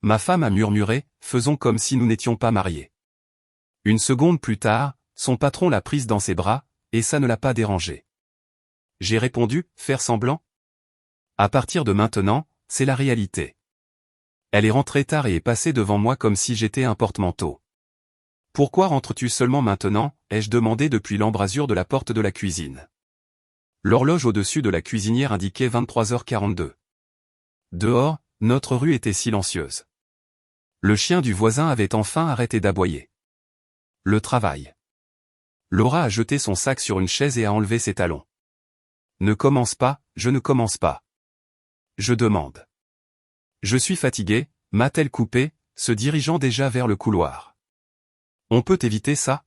Ma femme a murmuré, faisons comme si nous n'étions pas mariés. Une seconde plus tard, son patron l'a prise dans ses bras, et ça ne l'a pas dérangé. J'ai répondu, faire semblant? À partir de maintenant, c'est la réalité. Elle est rentrée tard et est passée devant moi comme si j'étais un porte-manteau. Pourquoi rentres-tu seulement maintenant? Ai-je demandé depuis l'embrasure de la porte de la cuisine. L'horloge au-dessus de la cuisinière indiquait 23h42. Dehors, notre rue était silencieuse. Le chien du voisin avait enfin arrêté d'aboyer. Le travail. Laura a jeté son sac sur une chaise et a enlevé ses talons. Ne commence pas, je ne commence pas. Je demande. Je suis fatigué, m'a-t-elle coupé, se dirigeant déjà vers le couloir. On peut éviter ça?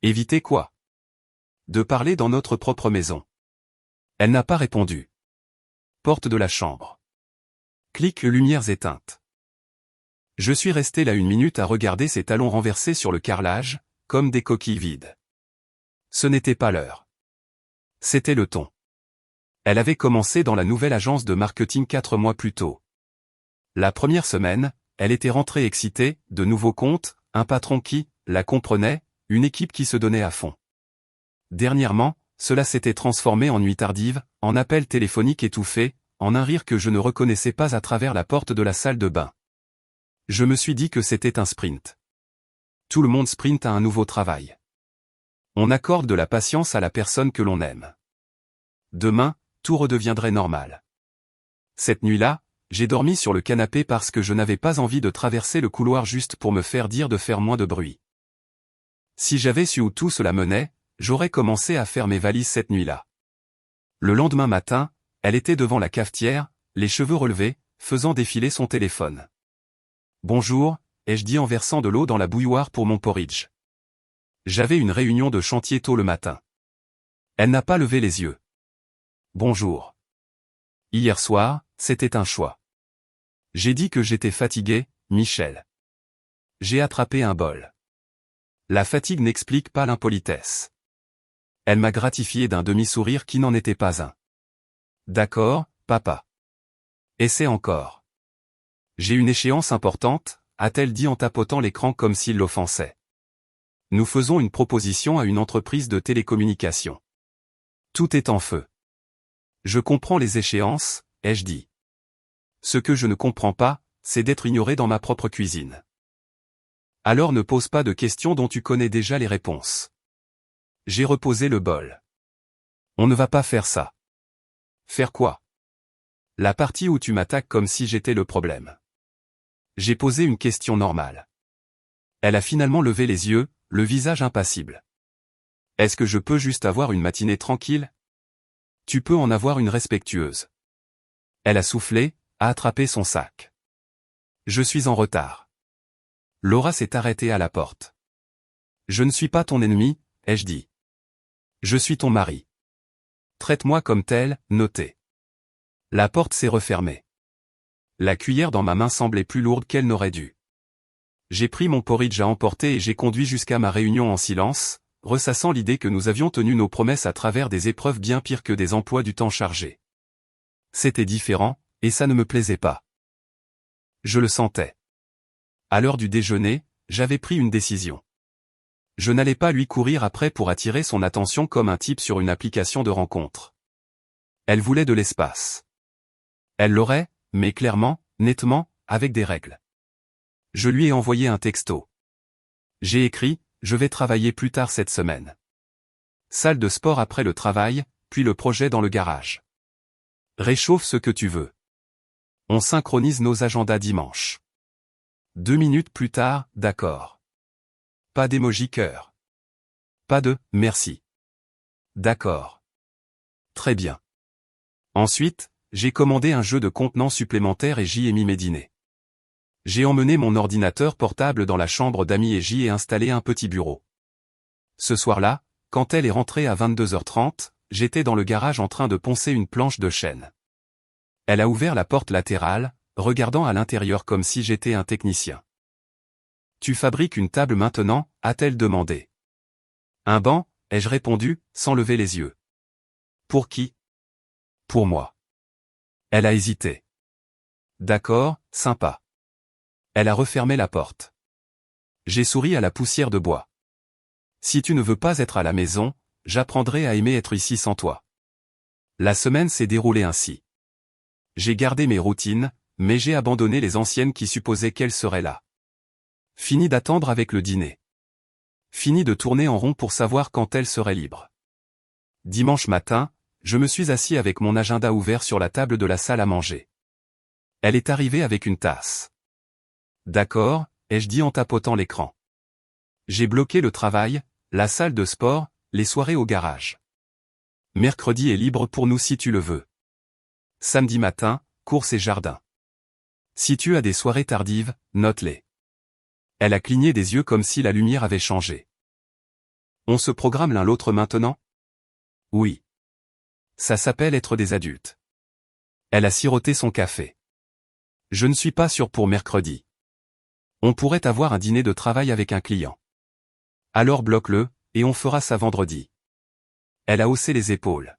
Éviter quoi? De parler dans notre propre maison. Elle n'a pas répondu. Porte de la chambre. Clic, lumières éteintes. Je suis resté là 1 minute à regarder ses talons renversés sur le carrelage, comme des coquilles vides. Ce n'était pas l'heure. C'était le ton. Elle avait commencé dans la nouvelle agence de marketing 4 mois plus tôt. La première semaine, elle était rentrée excitée, de nouveaux comptes, un patron qui la comprenait, une équipe qui se donnait à fond. Dernièrement, cela s'était transformé en nuit tardive, en appels téléphoniques étouffés, en un rire que je ne reconnaissais pas à travers la porte de la salle de bain. Je me suis dit que c'était un sprint. Tout le monde sprinte à un nouveau travail. On accorde de la patience à la personne que l'on aime. Demain, tout redeviendrait normal. Cette nuit-là, j'ai dormi sur le canapé parce que je n'avais pas envie de traverser le couloir juste pour me faire dire de faire moins de bruit. Si j'avais su où tout cela menait, j'aurais commencé à faire mes valises cette nuit-là. Le lendemain matin, elle était devant la cafetière, les cheveux relevés, faisant défiler son téléphone. « Bonjour », ai-je dit en versant de l'eau dans la bouilloire pour mon porridge. J'avais une réunion de chantier tôt le matin. Elle n'a pas levé les yeux. « Bonjour. Hier soir, c'était un choix. J'ai dit que j'étais fatigué, Michel. J'ai attrapé un bol. La fatigue n'explique pas l'impolitesse. » Elle m'a gratifié d'un demi-sourire qui n'en était pas un. « D'accord, papa. Essaie encore. » J'ai une échéance importante, a-t-elle dit en tapotant l'écran comme s'il l'offensait. Nous faisons une proposition à une entreprise de télécommunications. Tout est en feu. Je comprends les échéances, ai-je dit. Ce que je ne comprends pas, c'est d'être ignoré dans ma propre cuisine. Alors ne pose pas de questions dont tu connais déjà les réponses. J'ai reposé le bol. On ne va pas faire ça. Faire quoi? La partie où tu m'attaques comme si j'étais le problème. J'ai posé une question normale. Elle a finalement levé les yeux, le visage impassible. Est-ce que je peux juste avoir une matinée tranquille? Tu peux en avoir une respectueuse. Elle a soufflé, a attrapé son sac. Je suis en retard. Laura s'est arrêtée à la porte. Je ne suis pas ton ennemi, ai-je dit. Je suis ton mari. Traite-moi comme tel, noté. La porte s'est refermée. La cuillère dans ma main semblait plus lourde qu'elle n'aurait dû. J'ai pris mon porridge à emporter et j'ai conduit jusqu'à ma réunion en silence, ressassant l'idée que nous avions tenu nos promesses à travers des épreuves bien pires que des emplois du temps chargés. C'était différent, et ça ne me plaisait pas. Je le sentais. À l'heure du déjeuner, j'avais pris une décision. Je n'allais pas lui courir après pour attirer son attention comme un type sur une application de rencontre. Elle voulait de l'espace. Elle l'aurait, mais clairement, nettement, avec des règles. Je lui ai envoyé un texto. J'ai écrit, je vais travailler plus tard cette semaine. Salle de sport après le travail, puis le projet dans le garage. Réchauffe ce que tu veux. On synchronise nos agendas dimanche. 2 minutes plus tard, d'accord. Pas d'émoji cœur. Pas de « merci ». D'accord. Très bien. Ensuite, j'ai commandé un jeu de contenant supplémentaire et j'y ai mis mes dîners. J'ai emmené mon ordinateur portable dans la chambre d'amis et j'y ai installé un petit bureau. Ce soir-là, quand elle est rentrée à 22h30, j'étais dans le garage en train de poncer une planche de chêne. Elle a ouvert la porte latérale, regardant à l'intérieur comme si j'étais un technicien. « Tu fabriques une table maintenant ?» a-t-elle demandé. « Un banc ?» ai-je répondu, sans lever les yeux. « Pour qui ? » « Pour moi. » Elle a hésité. « D'accord, sympa. Elle a refermé la porte. J'ai souri à la poussière de bois. Si tu ne veux pas être à la maison, j'apprendrai à aimer être ici sans toi. La semaine s'est déroulée ainsi. J'ai gardé mes routines, mais j'ai abandonné les anciennes qui supposaient qu'elles seraient là. Fini d'attendre avec le dîner. Fini de tourner en rond pour savoir quand elle serait libre. Dimanche matin, je me suis assis avec mon agenda ouvert sur la table de la salle à manger. Elle est arrivée avec une tasse. D'accord, ai-je dit en tapotant l'écran. J'ai bloqué le travail, la salle de sport, les soirées au garage. Mercredi est libre pour nous si tu le veux. Samedi matin, course et jardin. Si tu as des soirées tardives, note-les. Elle a cligné des yeux comme si la lumière avait changé. On se programme l'un l'autre maintenant? Oui. Ça s'appelle être des adultes. Elle a siroté son café. Je ne suis pas sûr pour mercredi. On pourrait avoir un dîner de travail avec un client. Alors bloque-le, et on fera ça vendredi. Elle a haussé les épaules.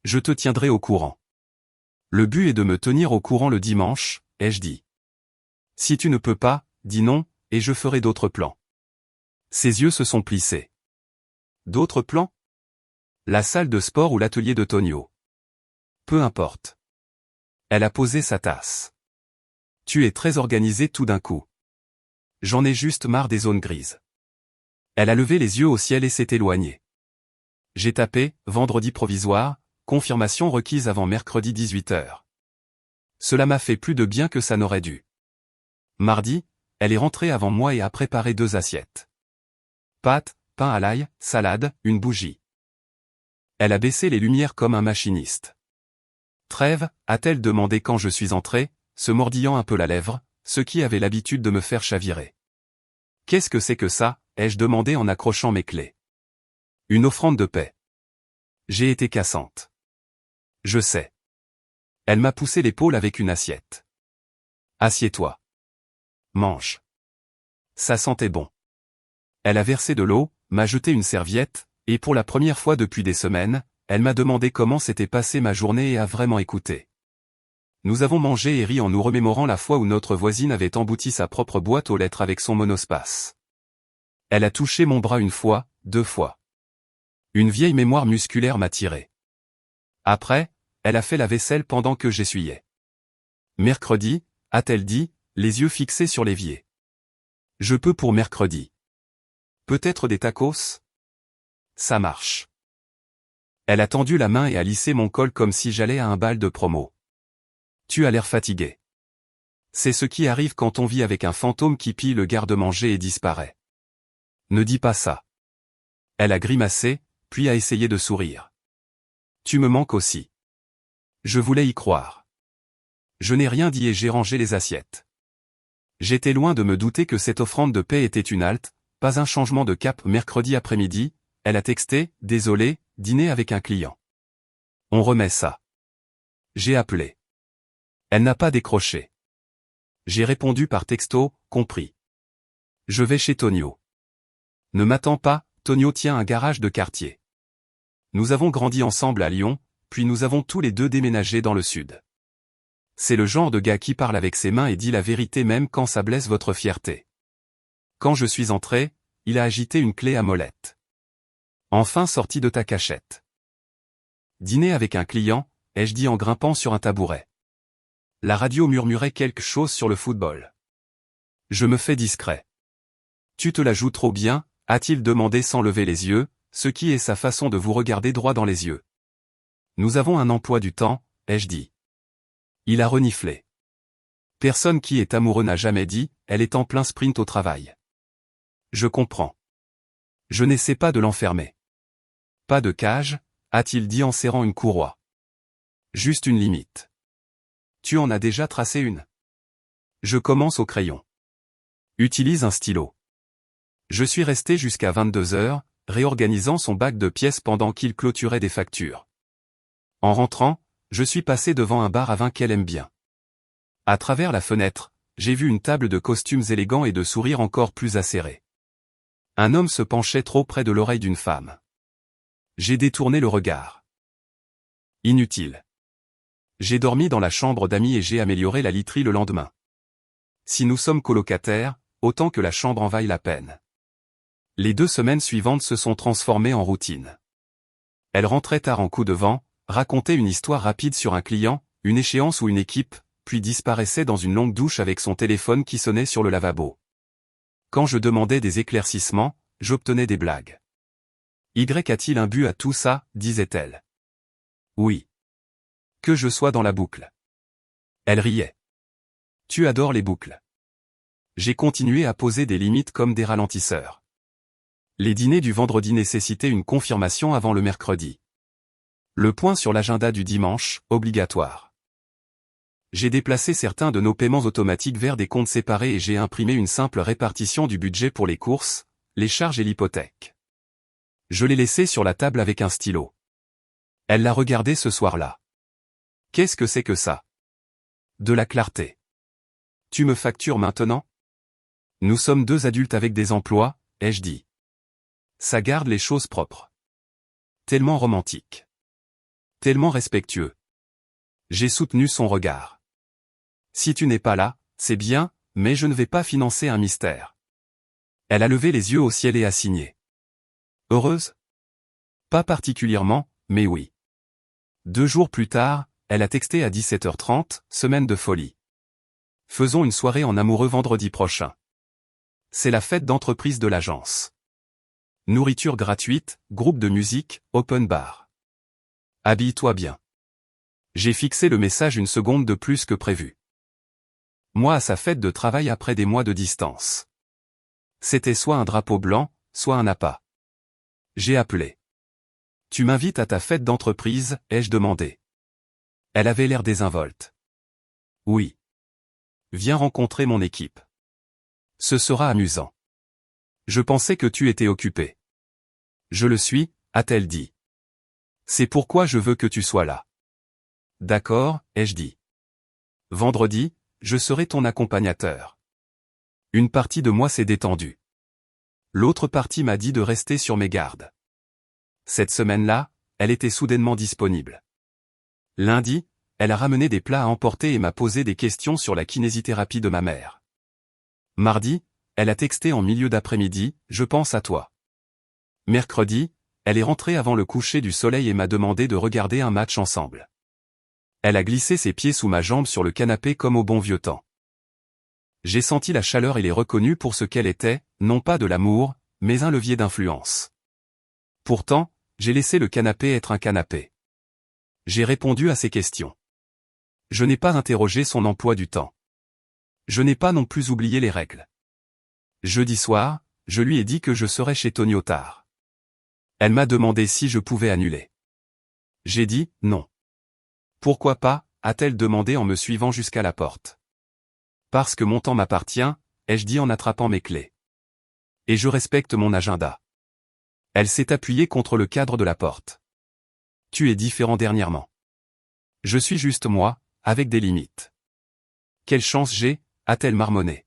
Je te tiendrai au courant. Le but est de me tenir au courant le dimanche, ai-je dit. Si tu ne peux pas, dis non, et je ferai d'autres plans. Ses yeux se sont plissés. D'autres plans? La salle de sport ou l'atelier de Tonio. Peu importe. Elle a posé sa tasse. Tu es très organisé tout d'un coup. J'en ai juste marre des zones grises. Elle a levé les yeux au ciel et s'est éloignée. J'ai tapé, vendredi provisoire, confirmation requise avant mercredi 18h. Cela m'a fait plus de bien que ça n'aurait dû. Mardi, elle est rentrée avant moi et a préparé 2 assiettes. Pâtes, pain à l'ail, salade, une bougie. Elle a baissé les lumières comme un machiniste. Trêve, a-t-elle demandé quand je suis entré, se mordillant un peu la lèvre, ce qui avait l'habitude de me faire chavirer. Qu'est-ce que c'est que ça, ai-je demandé en accrochant mes clés. Une offrande de paix. J'ai été cassante. Je sais. Elle m'a poussé l'épaule avec une assiette. Assieds-toi. Mange. Ça sentait bon. Elle a versé de l'eau, m'a jeté une serviette, et pour la première fois depuis des semaines, elle m'a demandé comment s'était passée ma journée et a vraiment écouté. Nous avons mangé et ri en nous remémorant la fois où notre voisine avait embouti sa propre boîte aux lettres avec son monospace. Elle a touché mon bras 1 fois, 2 fois. Une vieille mémoire musculaire m'a tiré. Après, elle a fait la vaisselle pendant que j'essuyais. Mercredi, a-t-elle dit, les yeux fixés sur l'évier. Je peux pour mercredi. Peut-être des tacos? Ça marche. Elle a tendu la main et a lissé mon col comme si j'allais à un bal de promo. Tu as l'air fatigué. C'est ce qui arrive quand on vit avec un fantôme qui pille le garde-manger et disparaît. Ne dis pas ça. Elle a grimacé, puis a essayé de sourire. Tu me manques aussi. Je voulais y croire. Je n'ai rien dit et j'ai rangé les assiettes. J'étais loin de me douter que cette offrande de paix était une halte, pas un changement de cap. Mercredi après-midi, elle a texté, désolé, dîner avec un client. On remet ça. J'ai appelé. Elle n'a pas décroché. J'ai répondu par texto, compris. Je vais chez Tonio. Ne m'attends pas, Tonio tient un garage de quartier. Nous avons grandi ensemble à Lyon, puis nous avons tous les 2 déménagé dans le sud. C'est le genre de gars qui parle avec ses mains et dit la vérité même quand ça blesse votre fierté. Quand je suis entré, il a agité une clé à molette. Enfin sorti de ta cachette. Dîner avec un client, ai-je dit en grimpant sur un tabouret. La radio murmurait quelque chose sur le football. Je me fais discret. Tu te la joues trop bien, a-t-il demandé sans lever les yeux, ce qui est sa façon de vous regarder droit dans les yeux. Nous avons un emploi du temps, ai-je dit. Il a reniflé. Personne qui est amoureux n'a jamais dit, elle est en plein sprint au travail. Je comprends. Je n'essaie pas de l'enfermer. Pas de cage, a-t-il dit en serrant une courroie. Juste une limite. Tu en as déjà tracé une. Je commence au crayon. Utilise un stylo. Je suis resté jusqu'à 22h, réorganisant son bac de pièces pendant qu'il clôturait des factures. En rentrant, je suis passé devant un bar à vin qu'elle aime bien. À travers la fenêtre, j'ai vu une table de costumes élégants et de sourires encore plus acérés. Un homme se penchait trop près de l'oreille d'une femme. J'ai détourné le regard. Inutile. J'ai dormi dans la chambre d'amis et j'ai amélioré la literie le lendemain. Si nous sommes colocataires, autant que la chambre en vaille la peine. Les 2 semaines suivantes se sont transformées en routine. Elle rentrait tard en coup de vent, racontait une histoire rapide sur un client, une échéance ou une équipe, puis disparaissait dans une longue douche avec son téléphone qui sonnait sur le lavabo. Quand je demandais des éclaircissements, j'obtenais des blagues. Y a-t-il un but à tout ça, disait-elle. Oui. Que je sois dans la boucle. Elle riait. Tu adores les boucles. J'ai continué à poser des limites comme des ralentisseurs. Les dîners du vendredi nécessitaient une confirmation avant le mercredi. Le point sur l'agenda du dimanche, obligatoire. J'ai déplacé certains de nos paiements automatiques vers des comptes séparés et j'ai imprimé une simple répartition du budget pour les courses, les charges et l'hypothèque. Je l'ai laissé sur la table avec un stylo. Elle l'a regardé ce soir-là. Qu'est-ce que c'est que ça? De la clarté. Tu me factures maintenant? Nous sommes 2 adultes avec des emplois, ai-je dit. Ça garde les choses propres. Tellement romantique. Tellement respectueux. J'ai soutenu son regard. Si tu n'es pas là, c'est bien, mais je ne vais pas financer un mystère. Elle a levé les yeux au ciel et a signé. Heureuse? Pas particulièrement, mais oui. 2 jours plus tard, elle a texté à 17h30, semaine de folie. Faisons une soirée en amoureux vendredi prochain. C'est la fête d'entreprise de l'agence. Nourriture gratuite, groupe de musique, open bar. Habille-toi bien. J'ai fixé le message une seconde de plus que prévu. Moi à sa fête de travail après des mois de distance. C'était soit un drapeau blanc, soit un appât. J'ai appelé. Tu m'invites à ta fête d'entreprise, ai-je demandé. Elle avait l'air désinvolte. Oui. Viens rencontrer mon équipe. Ce sera amusant. Je pensais que tu étais occupé. Je le suis, a-t-elle dit. C'est pourquoi je veux que tu sois là. D'accord, ai-je dit. Vendredi, je serai ton accompagnateur. Une partie de moi s'est détendue. L'autre partie m'a dit de rester sur mes gardes. Cette semaine-là, elle était soudainement disponible. Lundi, elle a ramené des plats à emporter et m'a posé des questions sur la kinésithérapie de ma mère. Mardi, elle a texté en milieu d'après-midi, je pense à toi. Mercredi, elle est rentrée avant le coucher du soleil et m'a demandé de regarder un match ensemble. Elle a glissé ses pieds sous ma jambe sur le canapé comme au bon vieux temps. J'ai senti la chaleur et l'ai reconnue pour ce qu'elle était, non pas de l'amour, mais un levier d'influence. Pourtant, j'ai laissé le canapé être un canapé. J'ai répondu à ses questions. Je n'ai pas interrogé son emploi du temps. Je n'ai pas non plus oublié les règles. Jeudi soir, je lui ai dit que je serais chez Tonio tard. Elle m'a demandé si je pouvais annuler. J'ai dit, non. Pourquoi pas, a-t-elle demandé en me suivant jusqu'à la porte. Parce que mon temps m'appartient, ai-je dit en attrapant mes clés. Et je respecte mon agenda. Elle s'est appuyée contre le cadre de la porte. Tu es différent dernièrement. Je suis juste moi, avec des limites. Quelle chance j'ai, a-t-elle marmonné.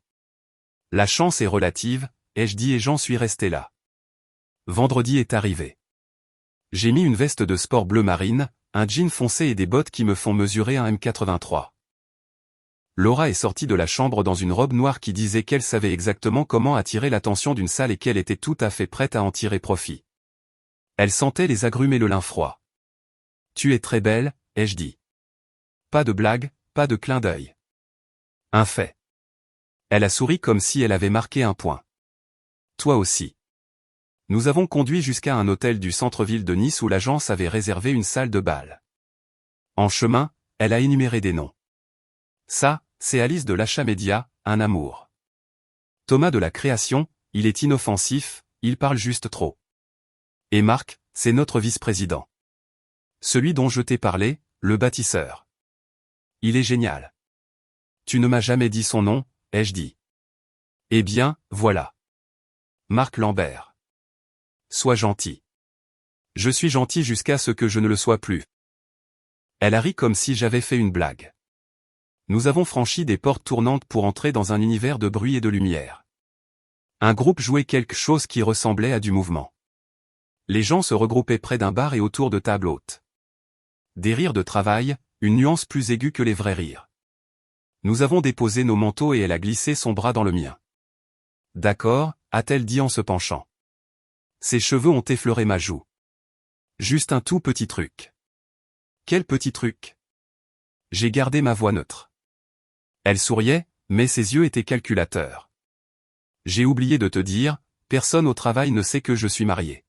La chance est relative, ai-je dit et j'en suis resté là. Vendredi est arrivé. J'ai mis une veste de sport bleu marine, un jean foncé et des bottes qui me font mesurer un M83. Laura est sortie de la chambre dans une robe noire qui disait qu'elle savait exactement comment attirer l'attention d'une salle et qu'elle était tout à fait prête à en tirer profit. Elle sentait les agrumes et le lin froid. Tu es très belle, ai-je dit. Pas de blague, pas de clin d'œil. Un fait. Elle a souri comme si elle avait marqué un point. Toi aussi. Nous avons conduit jusqu'à un hôtel du centre-ville de Nice où l'agence avait réservé une salle de bal. En chemin, elle a énuméré des noms. Ça, c'est Alice de l'achat média, un amour. Thomas de la création, il est inoffensif, il parle juste trop. Et Marc, c'est notre vice-président. Celui dont je t'ai parlé, le bâtisseur. Il est génial. Tu ne m'as jamais dit son nom, ai-je dit. Eh bien, voilà. Marc Lambert. Sois gentil. Je suis gentil jusqu'à ce que je ne le sois plus. Elle a ri comme si j'avais fait une blague. Nous avons franchi des portes tournantes pour entrer dans un univers de bruit et de lumière. Un groupe jouait quelque chose qui ressemblait à du mouvement. Les gens se regroupaient près d'un bar et autour de tables hautes. Des rires de travail, une nuance plus aiguë que les vrais rires. Nous avons déposé nos manteaux et elle a glissé son bras dans le mien. D'accord, a-t-elle dit en se penchant. Ses cheveux ont effleuré ma joue. Juste un tout petit truc. Quel petit truc? J'ai gardé ma voix neutre. Elle souriait, mais ses yeux étaient calculateurs. J'ai oublié de te dire, personne au travail ne sait que je suis marié.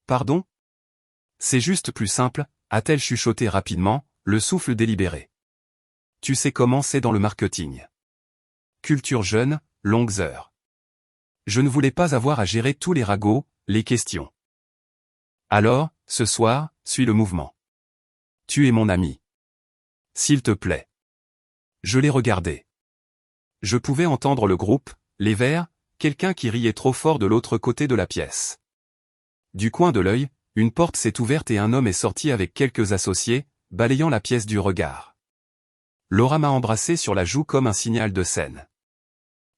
Pardon? C'est juste plus simple, a-t-elle chuchoté rapidement, le souffle délibéré. Tu sais comment c'est dans le marketing. Culture jeune, longues heures. Je ne voulais pas avoir à gérer tous les ragots, les questions. Alors, ce soir, suis le mouvement. Tu es mon ami. S'il te plaît. Je l'ai regardé. Je pouvais entendre le groupe, les verres, quelqu'un qui riait trop fort de l'autre côté de la pièce. Du coin de l'œil, une porte s'est ouverte et un homme est sorti avec quelques associés, balayant la pièce du regard. Laura m'a embrassé sur la joue comme un signal de scène.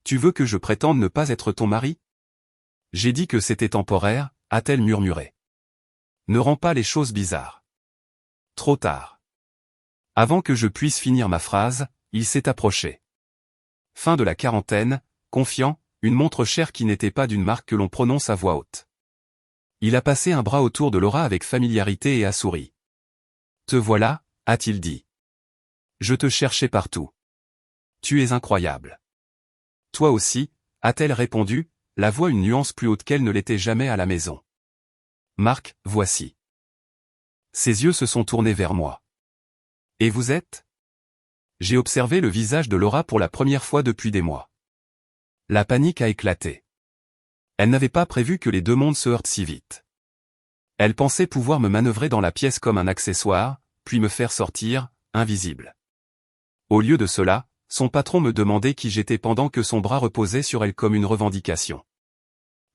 Tu veux que je prétende ne pas être ton mari? J'ai dit que c'était temporaire, a-t-elle murmuré. Ne rends pas les choses bizarres. Trop tard. Avant que je puisse finir ma phrase, il s'est approché. Fin de la quarantaine, confiant, une montre chère qui n'était pas d'une marque que l'on prononce à voix haute. Il a passé un bras autour de Laura avec familiarité et a souri. Te voilà, a-t-il dit. Je te cherchais partout. Tu es incroyable. Toi aussi, a-t-elle répondu, la voix une nuance plus haute qu'elle ne l'était jamais à la maison. Marc, voici. Ses yeux se sont tournés vers moi. Et vous êtes? J'ai observé le visage de Laura pour la première fois depuis des mois. La panique a éclaté. Elle n'avait pas prévu que les deux mondes se heurtent si vite. Elle pensait pouvoir me manœuvrer dans la pièce comme un accessoire, puis me faire sortir, invisible. Au lieu de cela, son patron me demandait qui j'étais pendant que son bras reposait sur elle comme une revendication.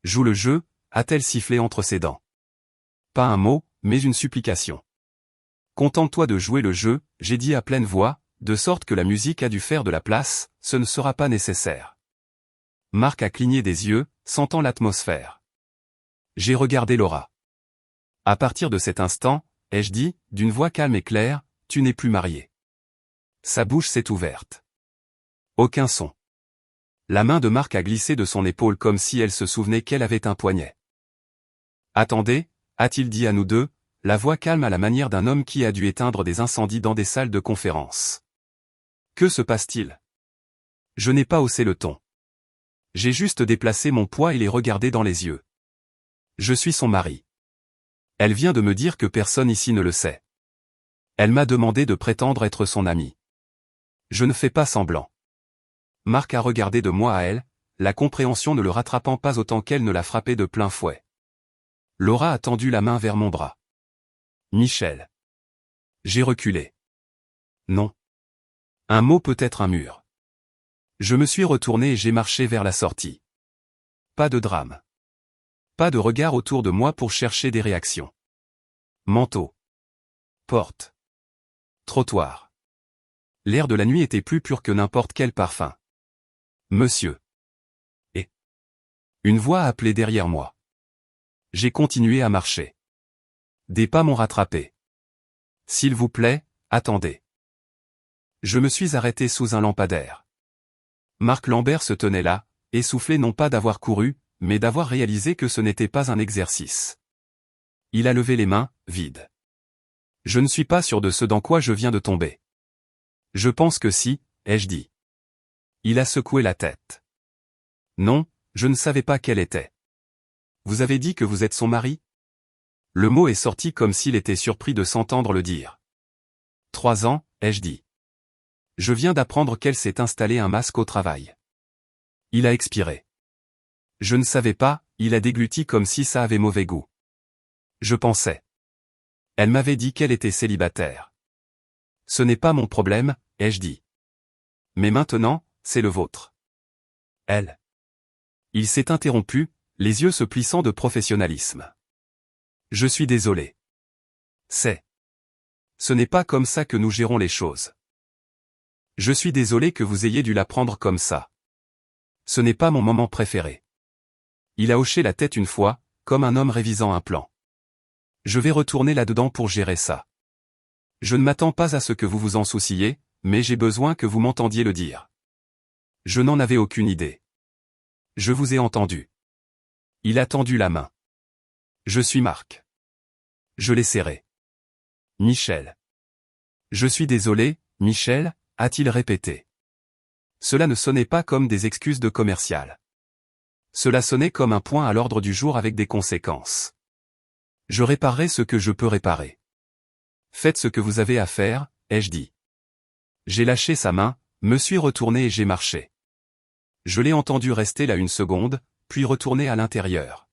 Joue le jeu, a-t-elle sifflé entre ses dents. Pas un mot, mais une supplication. Contente-toi de jouer le jeu, j'ai dit à pleine voix, de sorte que la musique a dû faire de la place, ce ne sera pas nécessaire. Marc a cligné des yeux, sentant l'atmosphère. J'ai regardé Laura. À partir de cet instant, ai-je dit, d'une voix calme et claire, tu n'es plus marié. Sa bouche s'est ouverte. Aucun son. La main de Marc a glissé de son épaule comme si elle se souvenait qu'elle avait un poignet. Attendez, a-t-il dit à nous deux, la voix calme à la manière d'un homme qui a dû éteindre des incendies dans des salles de conférence. Que se passe-t-il? Je n'ai pas haussé le ton. J'ai juste déplacé mon poids et les regardé dans les yeux. Je suis son mari. Elle vient de me dire que personne ici ne le sait. Elle m'a demandé de prétendre être son ami. Je ne fais pas semblant. Marc a regardé de moi à elle, la compréhension ne le rattrapant pas autant qu'elle ne l'a frappé de plein fouet. Laura a tendu la main vers mon bras. Michel. J'ai reculé. Non. Un mot peut être un mur. Je me suis retourné et j'ai marché vers la sortie. Pas de drame. Pas de regard autour de moi pour chercher des réactions. Manteau. Porte. Trottoir. L'air de la nuit était plus pur que n'importe quel parfum. Monsieur. Et. Une voix a appelé derrière moi. J'ai continué à marcher. Des pas m'ont rattrapé. S'il vous plaît, attendez. Je me suis arrêté sous un lampadaire. Marc Lambert se tenait là, essoufflé non pas d'avoir couru, mais d'avoir réalisé que ce n'était pas un exercice. Il a levé les mains, vides. Je ne suis pas sûr de ce dans quoi je viens de tomber. Je pense que si, ai-je dit. Il a secoué la tête. Non, je ne savais pas quel était. Vous avez dit que vous êtes son mari? Le mot est sorti comme s'il était surpris de s'entendre le dire. 3 ans, ai-je dit. Je viens d'apprendre qu'elle s'est installée un masque au travail. Il a expiré. Je ne savais pas, il a dégluti comme si ça avait mauvais goût. Je pensais. Elle m'avait dit qu'elle était célibataire. Ce n'est pas mon problème, ai-je dit. Mais maintenant, c'est le vôtre. Elle. Il s'est interrompu, les yeux se plissant de professionnalisme. Je suis désolé. Ce n'est pas comme ça que nous gérons les choses. Je suis désolé que vous ayez dû la prendre comme ça. Ce n'est pas mon moment préféré. Il a hoché la tête une fois, comme un homme révisant un plan. Je vais retourner là-dedans pour gérer ça. Je ne m'attends pas à ce que vous vous en souciez, mais j'ai besoin que vous m'entendiez le dire. Je n'en avais aucune idée. Je vous ai entendu. Il a tendu la main. Je suis Marc. Je l'ai serré. Michel. Je suis désolé, Michel, a-t-il répété. Cela ne sonnait pas comme des excuses de commercial. Cela sonnait comme un point à l'ordre du jour avec des conséquences. Je réparerai ce que je peux réparer. Faites ce que vous avez à faire, ai-je dit. J'ai lâché sa main, me suis retourné et j'ai marché. Je l'ai entendu rester là une seconde, puis retourner à l'intérieur.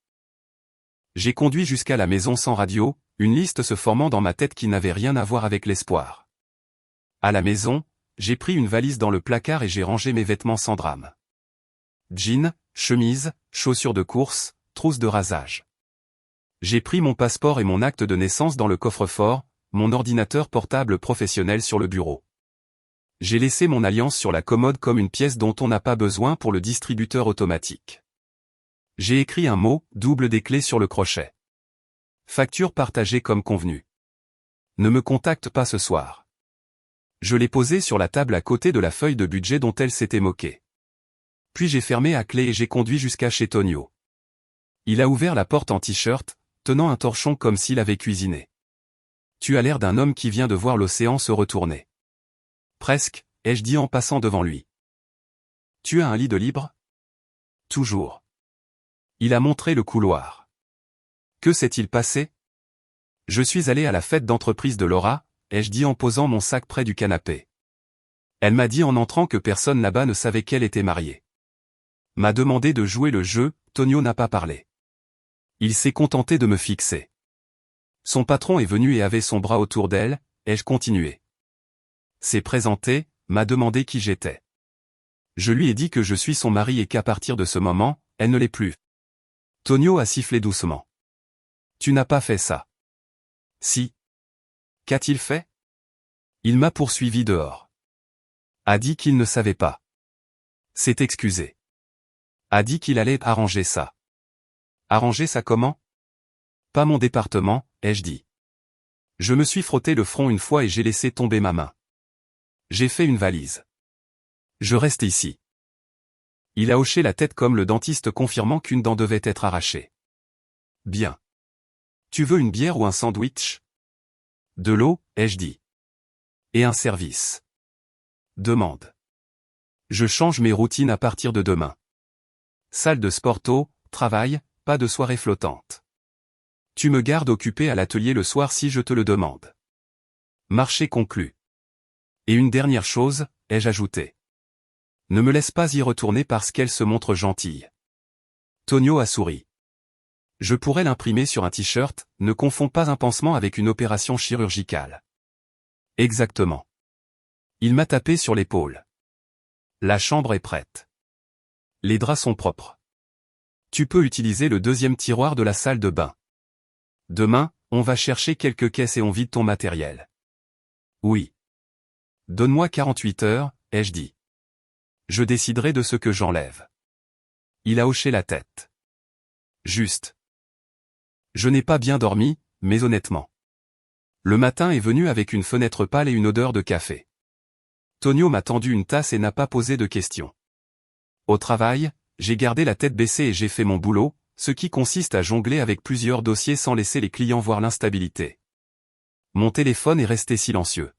J'ai conduit jusqu'à la maison sans radio, une liste se formant dans ma tête qui n'avait rien à voir avec l'espoir. À la maison, j'ai pris une valise dans le placard et j'ai rangé mes vêtements sans drame. Jeans, chemise, chaussures de course, trousse de rasage. J'ai pris mon passeport et mon acte de naissance dans le coffre-fort, mon ordinateur portable professionnel sur le bureau. J'ai laissé mon alliance sur la commode comme une pièce dont on n'a pas besoin pour le distributeur automatique. J'ai écrit un mot, double des clés sur le crochet. Facture partagée comme convenu. Ne me contacte pas ce soir. Je l'ai posé sur la table à côté de la feuille de budget dont elle s'était moquée. Puis j'ai fermé à clé et j'ai conduit jusqu'à chez Tonio. Il a ouvert la porte en t-shirt, tenant un torchon comme s'il avait cuisiné. Tu as l'air d'un homme qui vient de voir l'océan se retourner. Presque, ai-je dit en passant devant lui. Tu as un lit de libre? Toujours. Il a montré le couloir. Que s'est-il passé? Je suis allé à la fête d'entreprise de Laura, ai-je dit en posant mon sac près du canapé. Elle m'a dit en entrant que personne là-bas ne savait qu'elle était mariée. M'a demandé de jouer le jeu, Tonio n'a pas parlé. Il s'est contenté de me fixer. Son patron est venu et avait son bras autour d'elle, ai-je continué. S'est présenté, m'a demandé qui j'étais. Je lui ai dit que je suis son mari et qu'à partir de ce moment, elle ne l'est plus. Tonio a sifflé doucement. Tu n'as pas fait ça. Si. Qu'a-t-il fait? Il m'a poursuivi dehors. A dit qu'il ne savait pas. S'est excusé. A dit qu'il allait arranger ça. Arranger ça comment? Pas mon département, ai-je dit. Je me suis frotté le front une fois et j'ai laissé tomber ma main. J'ai fait une valise. Je reste ici. Il a hoché la tête comme le dentiste confirmant qu'une dent devait être arrachée. Bien. Tu veux une bière ou un sandwich? De l'eau, ai-je dit. Et un service. Demande. Je change mes routines à partir de demain. Salle de sport tôt, travail, pas de soirée flottante. Tu me gardes occupé à l'atelier le soir si je te le demande. Marché conclu. Et une dernière chose, ai-je ajouté. Ne me laisse pas y retourner parce qu'elle se montre gentille. Tonio a souri. Je pourrais l'imprimer sur un t-shirt, ne confonds pas un pansement avec une opération chirurgicale. Exactement. Il m'a tapé sur l'épaule. La chambre est prête. Les draps sont propres. Tu peux utiliser le deuxième tiroir de la salle de bain. Demain, on va chercher quelques caisses et on vide ton matériel. Oui. Donne-moi 48 heures, ai-je dit. Je déciderai de ce que j'enlève. Il a hoché la tête. Juste. Je n'ai pas bien dormi, mais honnêtement. Le matin est venu avec une fenêtre pâle et une odeur de café. Tonio m'a tendu une tasse et n'a pas posé de questions. Au travail, j'ai gardé la tête baissée et j'ai fait mon boulot, ce qui consiste à jongler avec plusieurs dossiers sans laisser les clients voir l'instabilité. Mon téléphone est resté silencieux.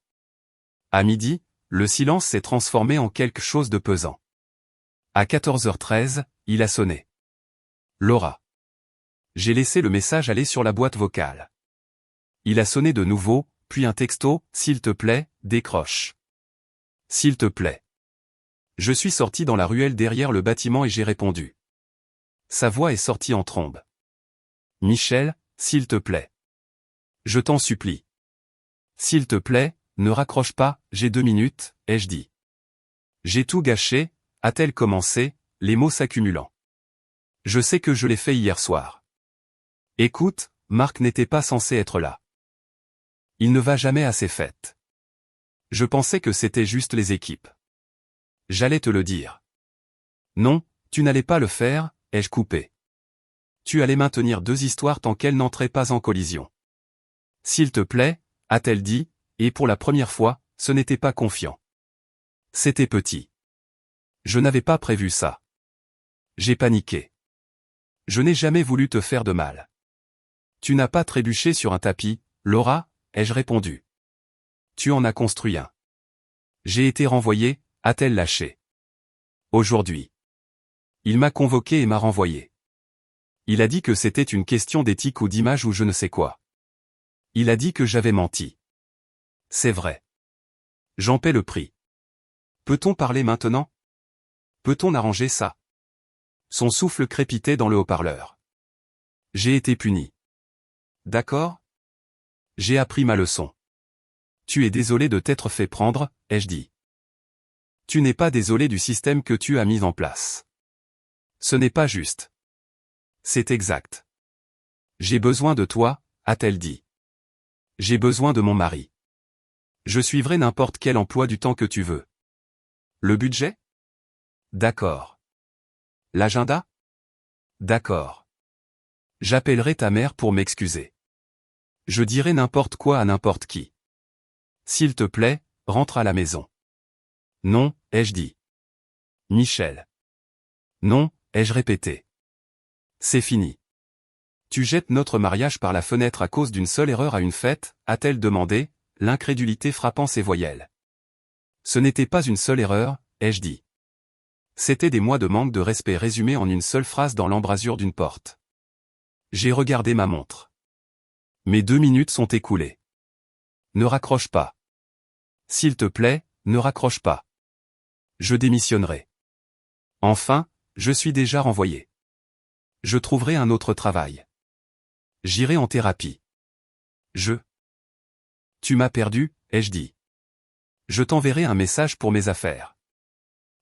À midi, le silence s'est transformé en quelque chose de pesant. À 14h13, il a sonné. Laura. J'ai laissé le message aller sur la boîte vocale. Il a sonné de nouveau, puis un texto, s'il te plaît, décroche. S'il te plaît. Je suis sorti dans la ruelle derrière le bâtiment et j'ai répondu. Sa voix est sortie en trombe. Michel, s'il te plaît. Je t'en supplie. S'il te plaît, ne raccroche pas, j'ai 2 minutes, ai-je dit. J'ai tout gâché, a-t-elle commencé, les mots s'accumulant. Je sais que je l'ai fait hier soir. Écoute, Marc n'était pas censé être là. Il ne va jamais à ses fêtes. Je pensais que c'était juste les équipes. J'allais te le dire. Non, tu n'allais pas le faire, ai-je coupé. Tu allais maintenir 2 histoires tant qu'elles n'entraient pas en collision. S'il te plaît, a-t-elle dit, et pour la première fois, ce n'était pas confiant. C'était petit. Je n'avais pas prévu ça. J'ai paniqué. Je n'ai jamais voulu te faire de mal. Tu n'as pas trébuché sur un tapis, Laura, ai-je répondu. Tu en as construit un. J'ai été renvoyé, a-t-elle lâché. Aujourd'hui. Il m'a convoqué et m'a renvoyé. Il a dit que c'était une question d'éthique ou d'image ou je ne sais quoi. Il a dit que j'avais menti. C'est vrai. J'en paie le prix. Peut-on parler maintenant? Peut-on arranger ça? Son souffle crépitait dans le haut-parleur. J'ai été puni. D'accord? J'ai appris ma leçon. Tu es désolé de t'être fait prendre, ai-je dit. Tu n'es pas désolé du système que tu as mis en place. Ce n'est pas juste. C'est exact. J'ai besoin de toi, a-t-elle dit. J'ai besoin de mon mari. Je suivrai n'importe quel emploi du temps que tu veux. Le budget? D'accord. L'agenda? D'accord. J'appellerai ta mère pour m'excuser. Je dirai n'importe quoi à n'importe qui. S'il te plaît, rentre à la maison. Non, ai-je dit. Michel. Non, ai-je répété. C'est fini. Tu jettes notre mariage par la fenêtre à cause d'une seule erreur à une fête, a-t-elle demandé, l'incrédulité frappant ses voyelles. Ce n'était pas une seule erreur, ai-je dit. C'était des mois de manque de respect résumés en une seule phrase dans l'embrasure d'une porte. J'ai regardé ma montre. Mes 2 minutes sont écoulées. Ne raccroche pas. S'il te plaît, ne raccroche pas. Je démissionnerai. Enfin, je suis déjà renvoyé. Je trouverai un autre travail. J'irai en thérapie. Tu m'as perdu, ai-je dit. Je t'enverrai un message pour mes affaires.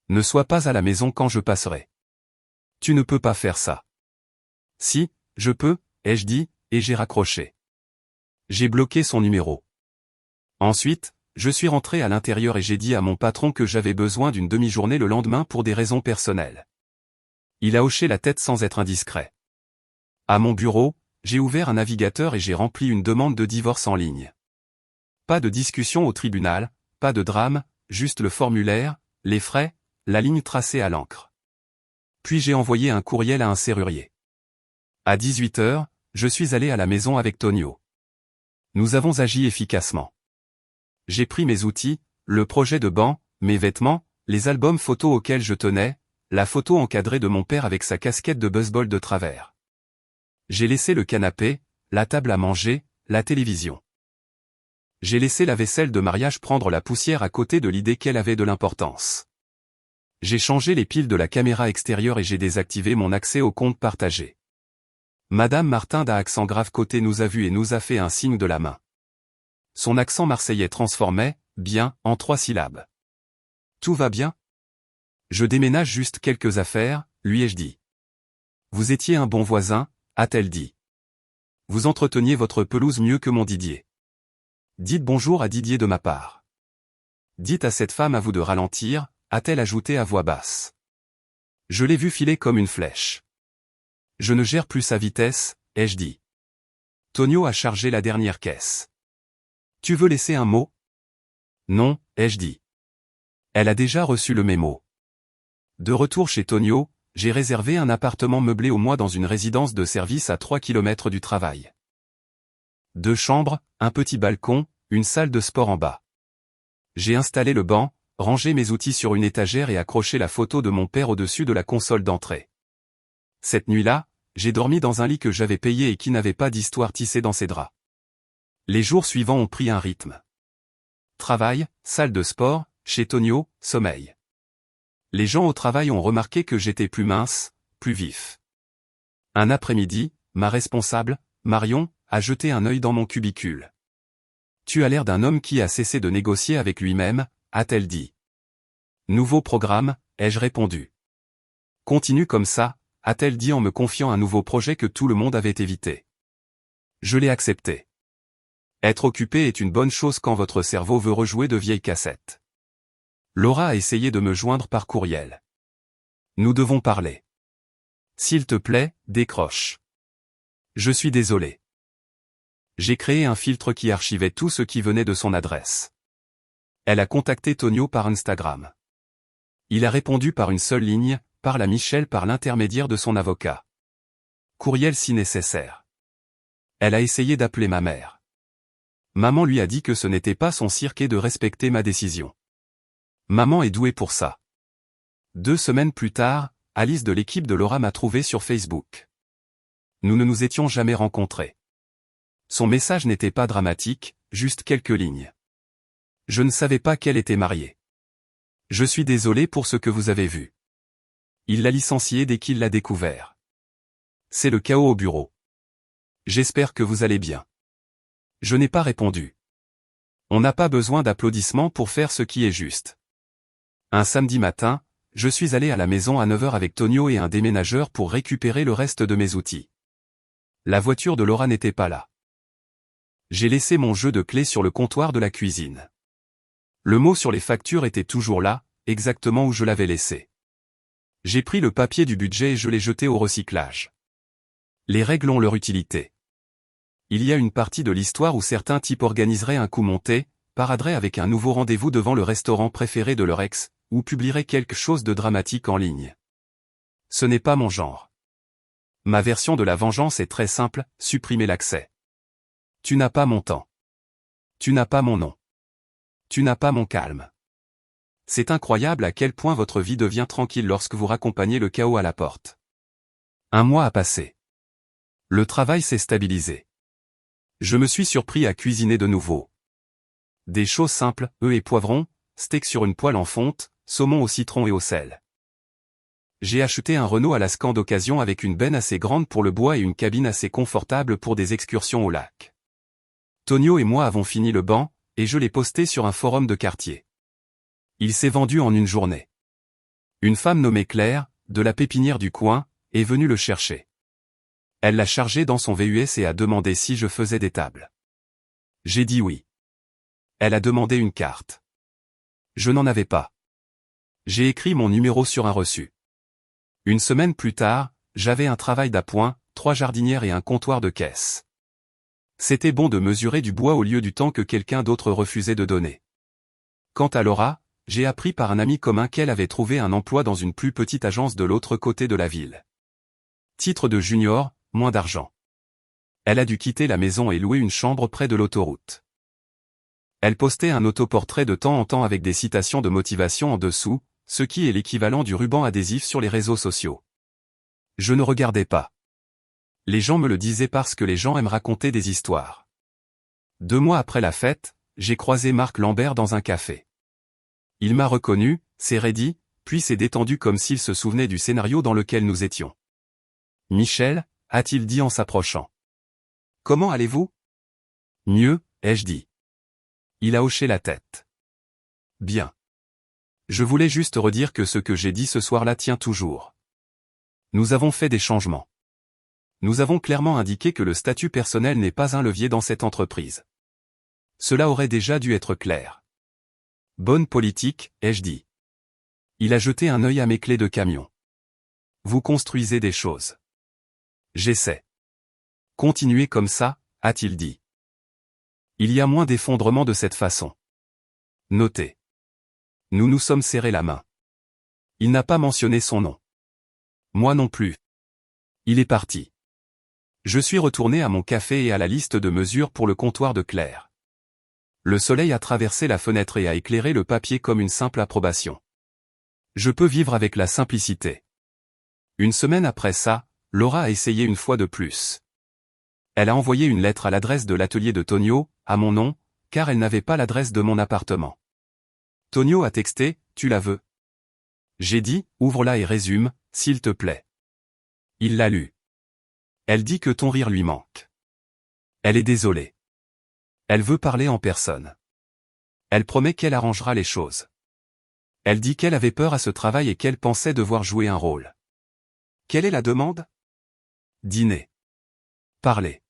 Ne sois pas à la maison quand je passerai. Tu ne peux pas faire ça. Si, je peux, ai-je dit, et j'ai raccroché. J'ai bloqué son numéro. Ensuite, je suis rentré à l'intérieur et j'ai dit à mon patron que j'avais besoin d'une demi-journée le lendemain pour des raisons personnelles. Il a hoché la tête sans être indiscret. À mon bureau, j'ai ouvert un navigateur et j'ai rempli une demande de divorce en ligne. Pas de discussion au tribunal, pas de drame, juste le formulaire, les frais, la ligne tracée à l'encre. Puis j'ai envoyé un courriel à un serrurier. À 18 h, je suis allé à la maison avec Tonio. Nous avons agi efficacement. J'ai pris mes outils, le projet de banc, mes vêtements, les albums photos auxquels je tenais, la photo encadrée de mon père avec sa casquette de baseball de travers. J'ai laissé le canapé, la table à manger, la télévision. J'ai laissé la vaisselle de mariage prendre la poussière à côté de l'idée qu'elle avait de l'importance. J'ai changé les piles de la caméra extérieure et j'ai désactivé mon accès au compte partagé. Madame Martin d'un accent grave côté nous a vus et nous a fait un signe de la main. Son accent marseillais transformait, bien, en 3 syllabes. Tout va bien? Je déménage juste quelques affaires, lui ai-je dit. Vous étiez un bon voisin, a-t-elle dit. Vous entreteniez votre pelouse mieux que mon Didier. Dites bonjour à Didier de ma part. Dites à cette femme à vous de ralentir, a-t-elle ajouté à voix basse. Je l'ai vu filer comme une flèche. Je ne gère plus sa vitesse, ai-je dit. Tonio a chargé la dernière caisse. Tu veux laisser un mot? Non, ai-je dit. Elle a déjà reçu le mémo. De retour chez Tonio, j'ai réservé un appartement meublé au mois dans une résidence de service à 3 km du travail. 2 chambres, un petit balcon, une salle de sport en bas. J'ai installé le banc, rangé mes outils sur une étagère et accroché la photo de mon père au-dessus de la console d'entrée. Cette nuit-là, j'ai dormi dans un lit que j'avais payé et qui n'avait pas d'histoire tissée dans ses draps. Les jours suivants ont pris un rythme. Travail, salle de sport, chez Tonio, sommeil. Les gens au travail ont remarqué que j'étais plus mince, plus vif. Un après-midi, ma responsable, Marion, a jeté un œil dans mon cubicule. Tu as l'air d'un homme qui a cessé de négocier avec lui-même, a-t-elle dit. Nouveau programme, ai-je répondu. Continue comme ça, a-t-elle dit en me confiant un nouveau projet que tout le monde avait évité. Je l'ai accepté. Être occupé est une bonne chose quand votre cerveau veut rejouer de vieilles cassettes. Laura a essayé de me joindre par courriel. Nous devons parler. S'il te plaît, décroche. Je suis désolé. J'ai créé un filtre qui archivait tout ce qui venait de son adresse. Elle a contacté Tonio par Instagram. Il a répondu par une seule ligne, parle à Michel par l'intermédiaire de son avocat. Courriel si nécessaire. Elle a essayé d'appeler ma mère. Maman lui a dit que ce n'était pas son cirque et de respecter ma décision. Maman est douée pour ça. 2 semaines plus tard, Alice de l'équipe de Laura m'a trouvé sur Facebook. Nous ne nous étions jamais rencontrés. Son message n'était pas dramatique, juste quelques lignes. Je ne savais pas qu'elle était mariée. Je suis désolé pour ce que vous avez vu. Il l'a licenciée dès qu'il l'a découvert. C'est le chaos au bureau. J'espère que vous allez bien. Je n'ai pas répondu. On n'a pas besoin d'applaudissements pour faire ce qui est juste. Un samedi matin, je suis allé à la maison à 9h avec Tonio et un déménageur pour récupérer le reste de mes outils. La voiture de Laura n'était pas là. J'ai laissé mon jeu de clés sur le comptoir de la cuisine. Le mot sur les factures était toujours là, exactement où je l'avais laissé. J'ai pris le papier du budget et je l'ai jeté au recyclage. Les règles ont leur utilité. Il y a une partie de l'histoire où certains types organiseraient un coup monté, paraderaient avec un nouveau rendez-vous devant le restaurant préféré de leur ex, ou publieraient quelque chose de dramatique en ligne. Ce n'est pas mon genre. Ma version de la vengeance est très simple, supprimer l'accès. Tu n'as pas mon temps. Tu n'as pas mon nom. Tu n'as pas mon calme. C'est incroyable à quel point votre vie devient tranquille lorsque vous raccompagnez le chaos à la porte. 1 mois a passé. Le travail s'est stabilisé. Je me suis surpris à cuisiner de nouveau. Des choses simples, œufs et poivrons, steak sur une poêle en fonte, saumon au citron et au sel. J'ai acheté un Renault Alaskan d'occasion avec une benne assez grande pour le bois et une cabine assez confortable pour des excursions au lac. Tonio et moi avons fini le banc, et je l'ai posté sur un forum de quartier. Il s'est vendu en une journée. Une femme nommée Claire, de la pépinière du coin, est venue le chercher. Elle l'a chargé dans son VUS et a demandé si je faisais des tables. J'ai dit oui. Elle a demandé une carte. Je n'en avais pas. J'ai écrit mon numéro sur un reçu. 1 semaine plus tard, j'avais un travail d'appoint, 3 jardinières et un comptoir de caisse. C'était bon de mesurer du bois au lieu du temps que quelqu'un d'autre refusait de donner. Quant à Laura, j'ai appris par un ami commun qu'elle avait trouvé un emploi dans une plus petite agence de l'autre côté de la ville. Titre de junior, moins d'argent. Elle a dû quitter la maison et louer une chambre près de l'autoroute. Elle postait un autoportrait de temps en temps avec des citations de motivation en dessous, ce qui est l'équivalent du ruban adhésif sur les réseaux sociaux. Je ne regardais pas. Les gens me le disaient parce que les gens aiment raconter des histoires. 2 mois après la fête, j'ai croisé Marc Lambert dans un café. Il m'a reconnu, s'est raidi, puis s'est détendu comme s'il se souvenait du scénario dans lequel nous étions. « Michel » a-t-il dit en s'approchant. « Comment allez-vous »« Mieux » ai-je dit. Il a hoché la tête. « Bien. Je voulais juste redire que ce que j'ai dit ce soir-là tient toujours. Nous avons fait des changements. Nous avons clairement indiqué que le statut personnel n'est pas un levier dans cette entreprise. Cela aurait déjà dû être clair. Bonne politique, ai-je dit. Il a jeté un œil à mes clés de camion. Vous construisez des choses. J'essaie. Continuez comme ça, a-t-il dit. Il y a moins d'effondrement de cette façon. Notez. Nous nous sommes serrés la main. Il n'a pas mentionné son nom. Moi non plus. Il est parti. Je suis retourné à mon café et à la liste de mesures pour le comptoir de Claire. Le soleil a traversé la fenêtre et a éclairé le papier comme une simple approbation. Je peux vivre avec la simplicité. 1 semaine après ça, Laura a essayé une fois de plus. Elle a envoyé une lettre à l'adresse de l'atelier de Tonio, à mon nom, car elle n'avait pas l'adresse de mon appartement. Tonio a texté, « Tu la veux ?» J'ai dit, « Ouvre-la et résume, s'il te plaît. » Il l'a lu. Elle dit que ton rire lui manque. Elle est désolée. Elle veut parler en personne. Elle promet qu'elle arrangera les choses. Elle dit qu'elle avait peur à ce travail et qu'elle pensait devoir jouer un rôle. Quelle est la demande ? Dîner. Parler.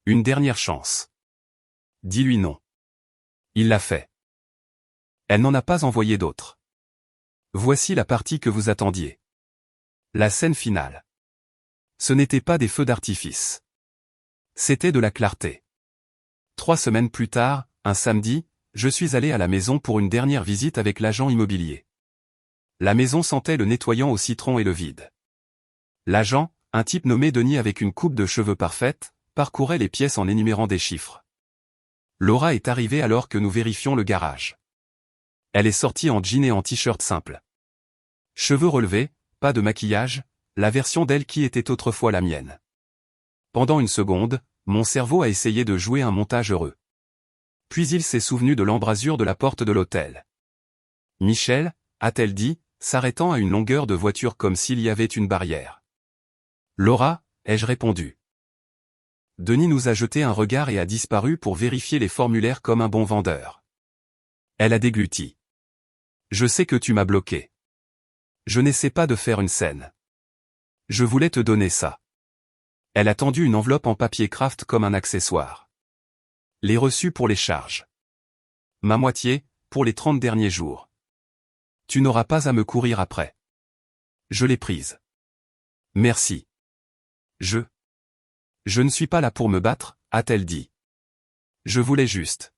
Une dernière chance. Dis-lui non. Il l'a fait. Elle n'en a pas envoyé d'autres. Voici la partie que vous attendiez. La scène finale. Ce n'était pas des feux d'artifice. C'était de la clarté. 3 semaines plus tard, un samedi, je suis allé à la maison pour une dernière visite avec l'agent immobilier. La maison sentait le nettoyant au citron et le vide. L'agent, un type nommé Denis avec une coupe de cheveux parfaite, parcourait les pièces en énumérant des chiffres. Laura est arrivée alors que nous vérifions le garage. Elle est sortie en jean et en t-shirt simple. Cheveux relevés, pas de maquillage, la version d'elle qui était autrefois la mienne. Pendant une seconde, mon cerveau a essayé de jouer un montage heureux. Puis il s'est souvenu de l'embrasure de la porte de l'hôtel. « Michel » a-t-elle dit, s'arrêtant à une longueur de voiture comme s'il y avait une barrière. « Laura » ai-je répondu. Denis nous a jeté un regard et a disparu pour vérifier les formulaires comme un bon vendeur. Elle a dégluti. « Je sais que tu m'as bloqué. Je n'essaie pas de faire une scène. Je voulais te donner ça. » Elle a tendu une enveloppe en papier craft comme un accessoire. Les reçus pour les charges. Ma moitié, pour les 30 derniers jours. Tu n'auras pas à me courir après. Je l'ai prise. Merci. Je ne suis pas là pour me battre, a-t-elle dit. Je voulais juste.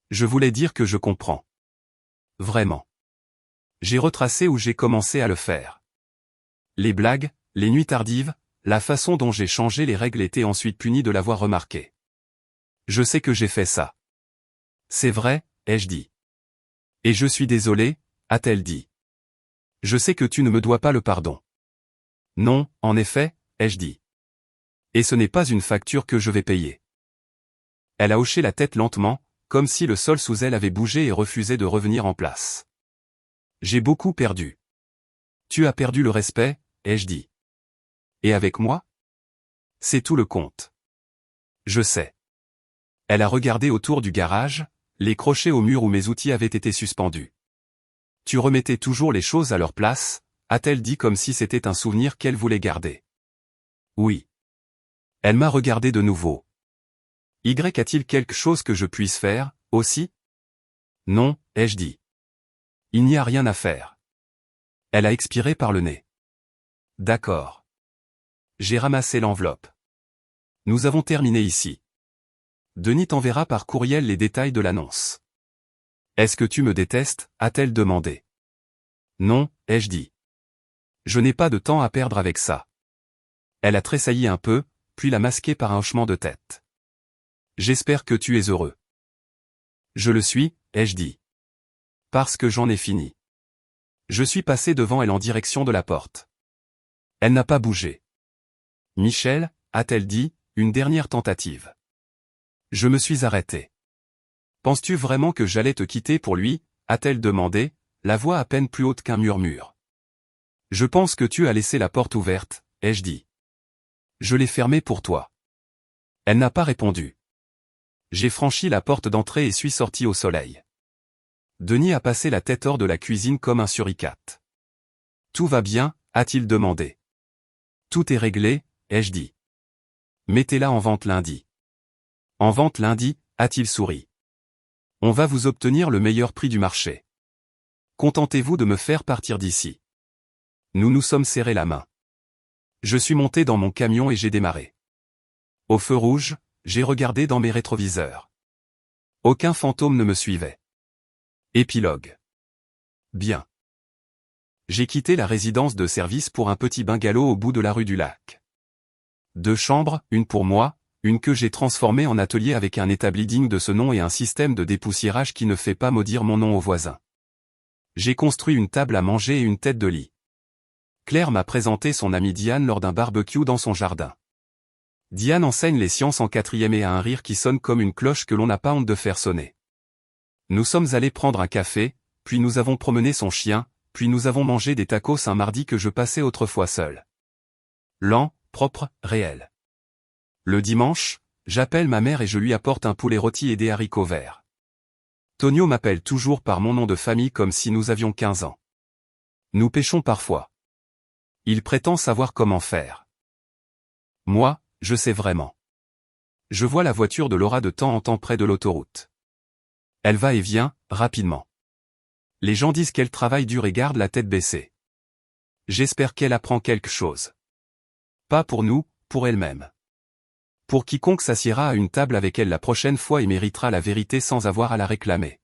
Je voulais dire que je comprends. Vraiment. J'ai retracé où j'ai commencé à le faire. Les blagues, les nuits tardives, la façon dont j'ai changé les règles était ensuite punie de l'avoir remarqué. Je sais que j'ai fait ça. C'est vrai, ai-je dit. Et je suis désolé, a-t-elle dit. Je sais que tu ne me dois pas le pardon. Non, en effet, ai-je dit. Et ce n'est pas une facture que je vais payer. Elle a hoché la tête lentement, comme si le sol sous elle avait bougé et refusait de revenir en place. J'ai beaucoup perdu. Tu as perdu le respect, ai-je dit. Et avec moi? C'est tout le compte. Je sais. Elle a regardé autour du garage, les crochets au mur où mes outils avaient été suspendus. Tu remettais toujours les choses à leur place, a-t-elle dit comme si c'était un souvenir qu'elle voulait garder. Oui. Elle m'a regardé de nouveau. Y a-t-il quelque chose que je puisse faire, aussi? Non, ai-je dit. Il n'y a rien à faire. Elle a expiré par le nez. D'accord. J'ai ramassé l'enveloppe. Nous avons terminé ici. Denis t'enverra par courriel les détails de l'annonce. Est-ce que tu me détestes, a-t-elle demandé. Non, ai-je dit. Je n'ai pas de temps à perdre avec ça. Elle a tressailli un peu, puis l'a masqué par un hochement de tête. J'espère que tu es heureux. Je le suis, ai-je dit. Parce que j'en ai fini. Je suis passé devant elle en direction de la porte. Elle n'a pas bougé. Michel, a-t-elle dit, une dernière tentative. Je me suis arrêté. Penses-tu vraiment que j'allais te quitter pour lui, a-t-elle demandé, la voix à peine plus haute qu'un murmure. Je pense que tu as laissé la porte ouverte, ai-je dit. Je l'ai fermée pour toi. Elle n'a pas répondu. J'ai franchi la porte d'entrée et suis sorti au soleil. Denis a passé la tête hors de la cuisine comme un suricate. Tout va bien, a-t-il demandé. Tout est réglé, ai-je dit. Mettez-la en vente lundi. En vente lundi, a-t-il souri. On va vous obtenir le meilleur prix du marché. Contentez-vous de me faire partir d'ici. Nous nous sommes serrés la main. Je suis monté dans mon camion et j'ai démarré. Au feu rouge, j'ai regardé dans mes rétroviseurs. Aucun fantôme ne me suivait. Épilogue. Bien. J'ai quitté la résidence de service pour un petit bungalow au bout de la rue du Lac. 2 chambres, une pour moi, une que j'ai transformée en atelier avec un établi digne de ce nom et un système de dépoussiérage qui ne fait pas maudire mon nom aux voisins. J'ai construit une table à manger et une tête de lit. Claire m'a présenté son amie Diane lors d'un barbecue dans son jardin. Diane enseigne les sciences en 4e et a un rire qui sonne comme une cloche que l'on n'a pas honte de faire sonner. Nous sommes allés prendre un café, puis nous avons promené son chien, puis nous avons mangé des tacos un mardi que je passais autrefois seul. Lent, propre, réel. Le dimanche, j'appelle ma mère et je lui apporte un poulet rôti et des haricots verts. Tonio m'appelle toujours par mon nom de famille comme si nous avions 15 ans. Nous pêchons parfois. Il prétend savoir comment faire. Moi, je sais vraiment. Je vois la voiture de Laura de temps en temps près de l'autoroute. Elle va et vient, rapidement. Les gens disent qu'elle travaille dur et garde la tête baissée. J'espère qu'elle apprend quelque chose. Pas pour nous, pour elle-même. Pour quiconque s'assiera à une table avec elle la prochaine fois et méritera la vérité sans avoir à la réclamer.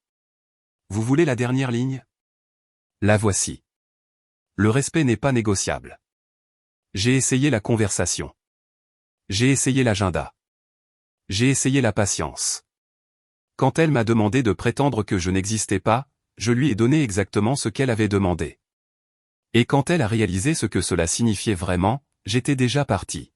Vous voulez la dernière ligne? La voici. Le respect n'est pas négociable. J'ai essayé la conversation. J'ai essayé l'agenda. J'ai essayé la patience. Quand elle m'a demandé de prétendre que je n'existais pas, je lui ai donné exactement ce qu'elle avait demandé. Et quand elle a réalisé ce que cela signifiait vraiment, j'étais déjà parti.